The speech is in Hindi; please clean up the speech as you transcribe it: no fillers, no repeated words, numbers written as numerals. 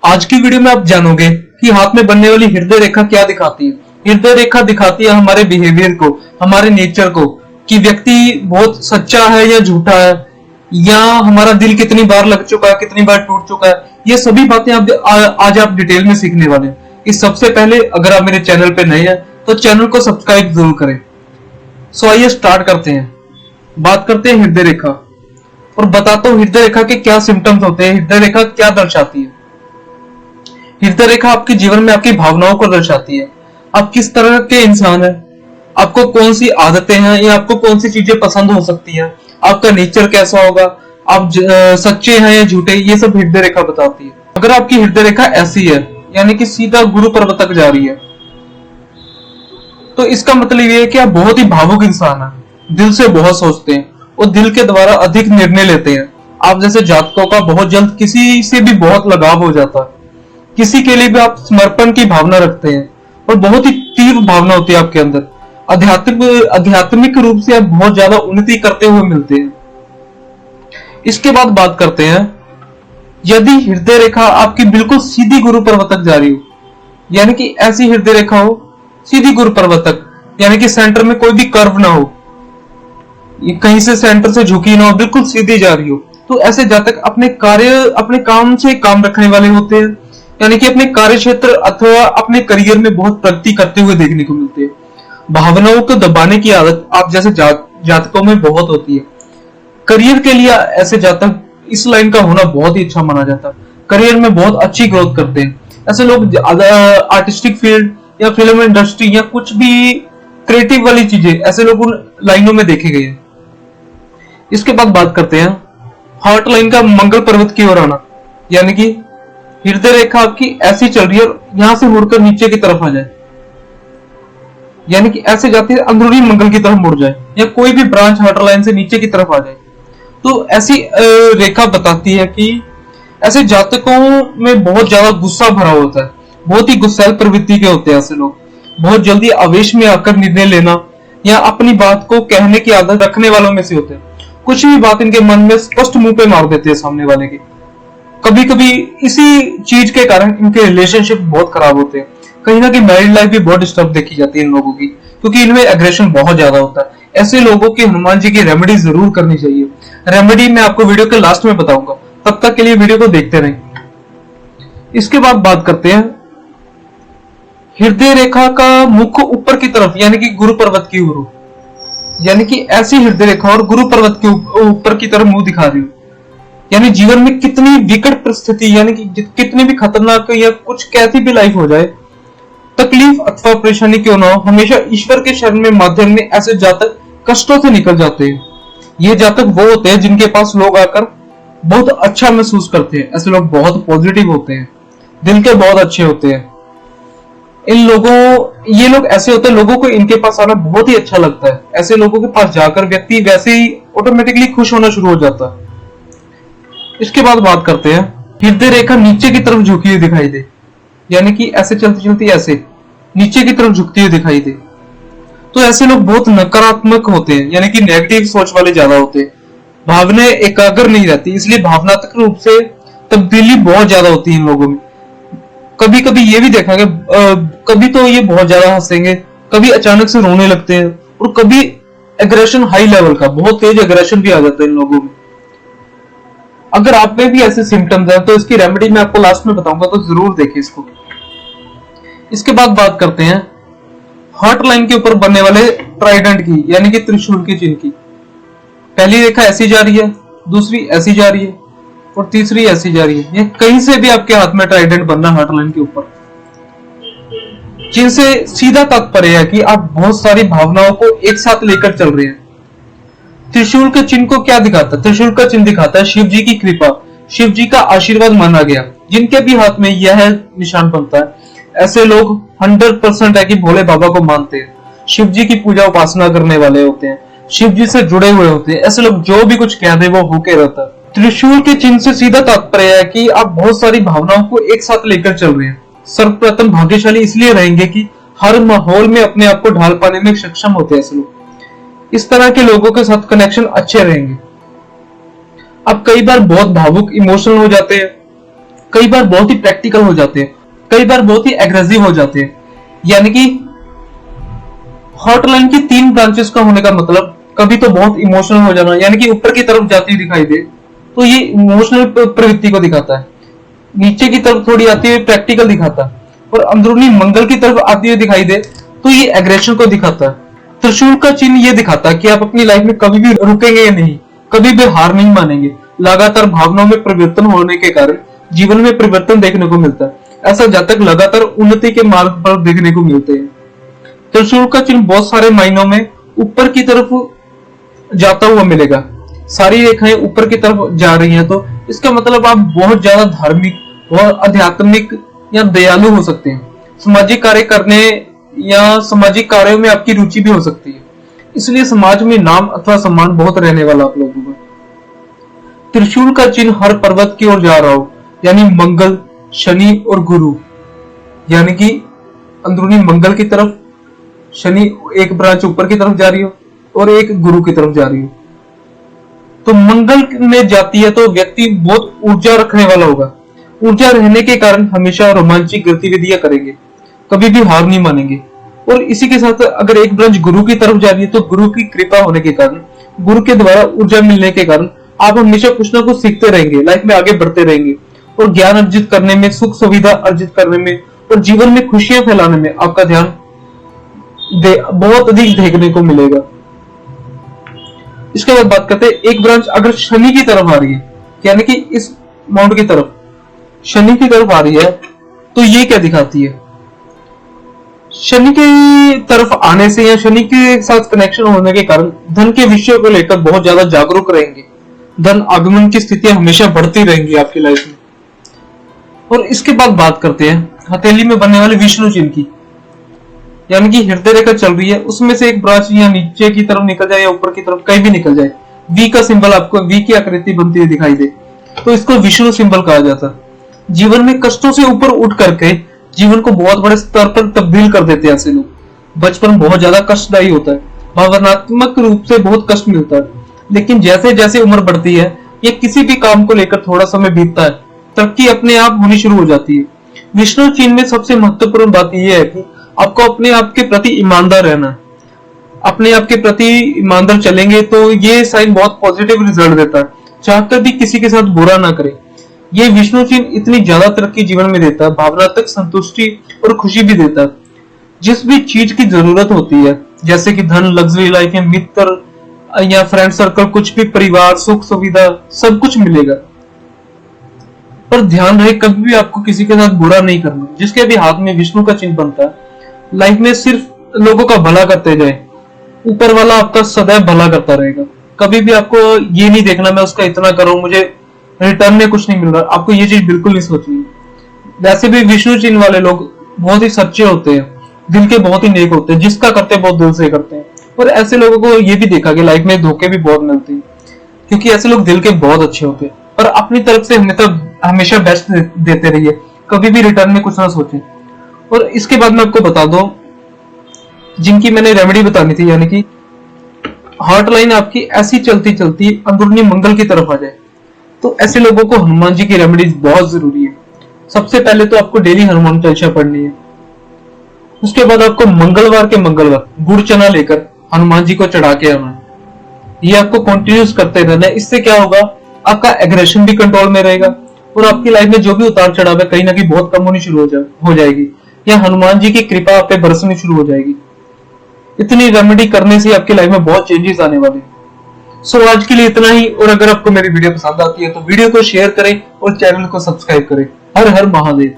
आज की वीडियो में आप जानोगे कि हाथ में बनने वाली हृदय रेखा क्या दिखाती है। हृदय रेखा दिखाती है हमारे बिहेवियर को, हमारे नेचर को, कि व्यक्ति बहुत सच्चा है या झूठा है, या हमारा दिल कितनी बार लग चुका है, कितनी बार टूट चुका है। ये सभी बातें आज आप डिटेल में सीखने वाले हैं। इस सबसे पहले अगर आप मेरे चैनल पे नए हैं तो चैनल को सब्सक्राइब जरूर करें। सो आइए स्टार्ट करते हैं। बात करते हैं हृदय रेखा और बताता हूँ हृदय रेखा के क्या सिम्टम्स होते हैं, हृदय रेखा क्या दर्शाती है। हृदय रेखा आपके जीवन में आपकी भावनाओं को दर्शाती है। आप किस तरह के इंसान हैं, आपको कौन सी आदतें हैं या आपको कौन सी चीजें पसंद हो सकती हैं, आपका नेचर कैसा होगा, आप सच्चे हैं या झूठे, ये सब हृदय रेखा बताती है। अगर आपकी हृदय रेखा ऐसी है यानी कि सीधा गुरु पर्वत तक जा रही है, तो इसका मतलब ये है कि आप बहुत ही भावुक इंसान हैं, दिल से बहुत सोचते हैं और दिल के द्वारा अधिक निर्णय लेते हैं। आप जैसे जातकों का बहुत जल्द किसी से भी बहुत लगाव हो जाता है, किसी के लिए भी आप समर्पण की भावना रखते हैं और बहुत ही तीव्र भावना होती है आपके अंदर। आध्यात्मिक रूप से आप बहुत ज्यादा उन्नति करते हुए मिलते हैं। इसके बाद बात करते हैं, यदि हृदय रेखा आपकी बिल्कुल सीधी गुरु पर्वत तक जा रही हो, यानी कि ऐसी हृदय रेखा हो सीधी गुरु पर्वत तक, यानी कि सेंटर में कोई भी कर्व ना हो, कहीं से सेंटर से झुकी ना हो, बिल्कुल सीधी जा रही हो, तो ऐसे जातक अपने काम से काम रखने वाले होते हैं, यानी कि अपने कार्य क्षेत्र अथवा अपने करियर में बहुत प्रगति करते हुए देखने को मिलते हैं। भावनाओं को दबाने की आदत आप जैसे जातकों में बहुत होती है। करियर के लिए ऐसे जातक इस लाइन का होना बहुत ही अच्छा माना जाता है, करियर में बहुत अच्छी ग्रोथ करते हैं। ऐसे लोग आर्टिस्टिक फील्ड या फिल्म इंडस्ट्री या कुछ भी क्रिएटिव वाली चीजें, ऐसे लोग उन लाइनों में देखे गए हैं। इसके बाद बात करते हैं हार्ट लाइन का मंगल पर्वत की ओर आना, यानी कि हृदय रेखा आपकी ऐसी चल रही है और यहां से मुड़कर नीचे की तरफ आ जाए, यानी कि ऐसे जाती है अंदरूनी मंगल की तरफ मुड़ जाए, या कोई भी ब्रांच हार्ट लाइन से नीचे की तरफ आ जाए, तो ऐसी रेखा बताती है कि ऐसे जातकों में बहुत ज्यादा गुस्सा भरा होता है, बहुत ही गुस्सैल प्रवृत्ति के होते हैं। ऐसे लोग बहुत जल्दी आवेश में आकर निर्णय लेना या अपनी बात को कहने की आदत रखने वालों में से होते हैं। कुछ भी बात इनके मन में स्पष्ट मुंह पे मार देते हैं सामने वाले के। कभी कभी इसी चीज के कारण इनके रिलेशनशिप बहुत खराब होते हैं। कहीं ना कहीं मैरिड लाइफ भी बहुत डिस्टर्ब देखी जाती है इन लोगों की, क्योंकि इनमें एग्रेशन बहुत ज्यादा होता है। ऐसे लोगों की हनुमान जी की रेमेडी जरूर करनी चाहिए। रेमेडी मैं आपको वीडियो के लास्ट में बताऊंगा, तब तक के लिए वीडियो को देखते रहें। इसके बाद बात करते हैं हृदय रेखा का मुख ऊपर की तरफ, यानी कि गुरु पर्वत की ओर, यानी कि ऐसी हृदय रेखा और गुरु पर्वत के ऊपर की तरफ मुंह दिखा रही हो, यानी जीवन में कितनी विकट परिस्थिति, यानी कि कितनी भी खतरनाक या कुछ कैसी भी लाइफ हो जाए, तकलीफ अथवा परेशानी क्यों ना हो, हमेशा ईश्वर के शरण में माध्यम में ऐसे जातक कष्टों से निकल जाते हैं। ये जातक वो होते हैं जिनके पास लोग आकर बहुत अच्छा महसूस करते हैं। ऐसे लोग बहुत पॉजिटिव होते हैं, दिल के बहुत अच्छे होते हैं। ये लोग ऐसे होते हैं, लोगों को इनके पास आना बहुत ही अच्छा लगता है। ऐसे लोगों के पास जाकर व्यक्ति वैसे ही ऑटोमेटिकली खुश होना शुरू हो जाता है। इसके बाद बात करते हैं हृदय रेखा नीचे की तरफ झुकी हुई दिखाई दे, यानी कि ऐसे चलती चलती ऐसे नीचे की तरफ झुकती हुई दिखाई दे, तो ऐसे लोग बहुत नकारात्मक होते हैं, यानी कि नेगेटिव सोच वाले ज्यादा होते हैं। भावनाएं एकाग्र नहीं रहती, इसलिए भावनात्मक रूप से तब्दीली बहुत ज्यादा होती है इन लोगों में। कभी कभी ये भी देखा गया, कभी तो ये बहुत ज्यादा हंसेंगे, कभी अचानक से रोने लगते हैं, और कभी एग्रेशन हाई लेवल का बहुत तेज एग्रेशन भी आ जाता है इन लोगों में। अगर आप में भी ऐसे सिम्टम्स हैं तो इसकी रेमेडी मैं आपको लास्ट में बताऊंगा, तो जरूर देखिए इसको। इसके बाद बात करते हैं हार्ट लाइन के ऊपर बनने वाले ट्राइडेंट की, यानी कि त्रिशूल के चिन्ह की। पहली रेखा ऐसी जा रही है, दूसरी ऐसी जा रही है और तीसरी ऐसी जा रही है। ये कहीं से भी आपके हाथ में ट्राइडेंट बनना हार्ट लाइन के ऊपर, जिनसे सीधा तात्पर्य है कि आप बहुत सारी भावनाओं को एक साथ लेकर चल रहे हैं। त्रिशूल के चिन्ह को क्या दिखाता है? त्रिशूल का चिन्ह दिखाता है शिव जी की कृपा, शिव जी का आशीर्वाद माना गया। जिनके भी हाथ में यह निशान बनता है, ऐसे लोग 100% है कि भोले बाबा को मानते हैं, शिव जी की पूजा उपासना करने वाले होते हैं, शिव जी से जुड़े हुए होते हैं। ऐसे लोग जो भी कुछ कह दे वो होके रहता है। त्रिशूल के चिन्ह से सीधा तात्पर्य है कि आप बहुत सारी भावनाओं को एक साथ लेकर चल रहे हैं। सर्वप्रथम भाग्यशाली इसलिए रहेंगे कि हर माहौल में अपने आप को ढाल पाने में सक्षम होते हैं ऐसे लोग। इस तरह के लोगों के साथ कनेक्शन अच्छे रहेंगे। आप कई बार बहुत भावुक इमोशनल हो जाते हैं, कई बार बहुत ही प्रैक्टिकल हो जाते हैं, कई बार बहुत ही एग्रेसिव हो जाते हैं। यानी कि हॉटलाइन की 3 ब्रांचेस का होने का मतलब कभी तो बहुत इमोशनल हो जाना, यानी कि ऊपर की तरफ जाती दिखाई दे तो ये इमोशनल प्रवृत्ति को दिखाता है, नीचे की तरफ थोड़ी आती हुई प्रैक्टिकल दिखाता है, और अंदरूनी मंगल की तरफ आती हुई दिखाई दे तो ये एग्रेशन को दिखाता है। त्रिशूल का चिन्ह ये दिखाता है कि आप अपनी लाइफ में कभी भी रुकेंगे नहीं, कभी भी हार नहीं मानेंगे। लगातार भावनाओं में परिवर्तन होने के कारण जीवन में परिवर्तन देखने को मिलता है। ऐसा जातक लगातार उन्नति के मार्ग पर देखने को मिलते हैं। त्रिशूल का चिन्ह बहुत सारे मायनों में ऊपर की तरफ जाता हुआ मिलेगा। सारी रेखाएं ऊपर की तरफ जा रही हैं तो इसका मतलब आप बहुत ज्यादा धार्मिक, बहुत आध्यात्मिक या दयालु हो सकते हैं। सामाजिक कार्य करने या सामाजिक कार्यों में आपकी रुचि भी हो सकती है, इसलिए समाज में नाम अथवा सम्मान बहुत रहने वाला आप लोगों का। त्रिशूल का चिन्ह हर पर्वत की ओर जा रहा हो, यानी मंगल, शनि और गुरु, यानी कि अंदरूनी मंगल की तरफ शनि एक ब्रांच ऊपर की तरफ जा रही हो और एक गुरु की तरफ जा रही हो। तो मंगल में जाती है तो व्यक्ति बहुत ऊर्जा रखने वाला होगा। ऊर्जा रहने के कारण हमेशा रोमांचक गतिविधियां करेंगे, कभी भी हार नहीं मानेंगे। और इसी के साथ अगर एक ब्रांच गुरु की तरफ जा रही है तो गुरु की कृपा होने के कारण, गुरु के द्वारा ऊर्जा मिलने के कारण आप हमेशा कुछ ना कुछ सीखते रहेंगे, लाइफ में आगे बढ़ते रहेंगे और ज्ञान अर्जित करने में, सुख सुविधा अर्जित करने में और जीवन में खुशियां फैलाने में आपका ध्यान बहुत अधिक देखने को मिलेगा। इसके बाद बात करते हैं, एक ब्रांच अगर शनि की तरफ आ रही है, यानी कि इस माउंट की तरफ शनि की तरफ आ रही है तो ये क्या दिखाती है? शनि की तरफ आने से या शनि के साथ कनेक्शन होने के कारण धन के विषयों को लेकर बहुत ज्यादा जागरूक रहेंगे। धन आगमन की स्थितियां हमेशा बढ़ती रहेंगी आपकी लाइफ में। और इसके बाद बात करते हैं हथेली में बनने वाले विष्णु चिन्ह की, यानी कि हृदय रेखा चल रही है, उसमें से एक ब्रांच या नीचे की तरफ निकल जाए या ऊपर की तरफ कहीं भी निकल जाए, वी का सिंबल आपको, वी की आकृति बनती हुई दिखाई दे तो इसको विष्णु सिंबल कहा जाता है। जीवन में कष्टों से ऊपर उठ करके जीवन को बहुत बड़े स्तर पर तब्दील कर देते हैं ऐसे लोग। बचपन बहुत ज्यादा कष्टदायी होता है, भावनात्मक रूप से बहुत कष्ट मिलता है, लेकिन जैसे जैसे उम्र बढ़ती है या किसी भी काम को लेकर थोड़ा समय बीतता है, तरक्की अपने आप होनी शुरू हो जाती है। विष्णु चिन्ह में सबसे महत्वपूर्ण बात यह है कि आपको अपने आप के प्रति ईमानदार रहना है। अपने आप के प्रति ईमानदार चलेंगे तो ये साइन बहुत पॉजिटिव रिजल्ट देता है, चाहकर भी किसी के साथ बुरा ना करें। ये विष्णु चिन्ह इतनी ज्यादा तरक्की जीवन में देता है, भावनात्मक संतुष्टि और खुशी भी देता है। जिस भी चीज की जरूरत होती है, जैसे कि धन, लग्जरी लाइफ या मित्र या फ्रेंड सर्कल, कुछ भी, परिवार, सुख सुविधा, सब कुछ मिलेगा। पर ध्यान रहे कभी भी आपको किसी के साथ बुरा नहीं करना। जिसके भी हाथ में विष्णु का चिन्ह बनता है, लाइफ में सिर्फ लोगों का भला करते जाए, ऊपर वाला आपका सदैव भला करता रहेगा। कभी भी आपको ये नहीं देखना मैं उसका इतना करूं, मुझे रिटर्न में कुछ नहीं मिल रहा, आपको ये चीज बिल्कुल नहीं सोचनी। वैसे भी विष्णु चिन्ह वाले लोग बहुत ही सच्चे होते हैं, दिल के बहुत ही नेक होते हैं, जिसका करते बहुत दिल से करते हैं। और ऐसे लोगों को ये भी देखा कि लाइफ में धोखे भी बहुत मिलते हैं, क्योंकि ऐसे लोग दिल के बहुत अच्छे होते हैं। पर अपनी तरफ से हमेशा बेस्ट देते रहिए, कभी भी रिटर्न में कुछ ना सोचें। और इसके बाद मैं आपको बता दूं जिनकी मैंने रेमेडी बतानी थी, यानी कि हार्ट लाइन आपकी ऐसी चलती चलती अंदरूनी मंगल की तरफ आ जाए, तो ऐसे लोगों को हनुमान जी की रेमेडीज बहुत जरूरी है। सबसे पहले तो आपको डेली हनुमान चालीसा पढ़नी है। उसके बाद आपको मंगलवार के मंगलवार गुड़ चना लेकर हनुमान जी को चढ़ा के आना है। ये आपको कंटिन्यूस करते रहना है। इससे क्या होगा, आपका एग्रेशन भी कंट्रोल में रहेगा और आपकी लाइफ में जो भी उतार चढ़ाव है कहीं ना कहीं बहुत कम होनी शुरू हो जाएगी, या हनुमान जी की कृपा आप पे बरसनी शुरू हो जाएगी। इतनी रेमेडी करने से आपकी लाइफ में बहुत चेंजेस आने वाले हैं। सो आज के लिए इतना ही। और अगर आपको मेरी वीडियो पसंद आती है तो वीडियो को शेयर करें और चैनल को सब्सक्राइब करें। हर हर महादेव।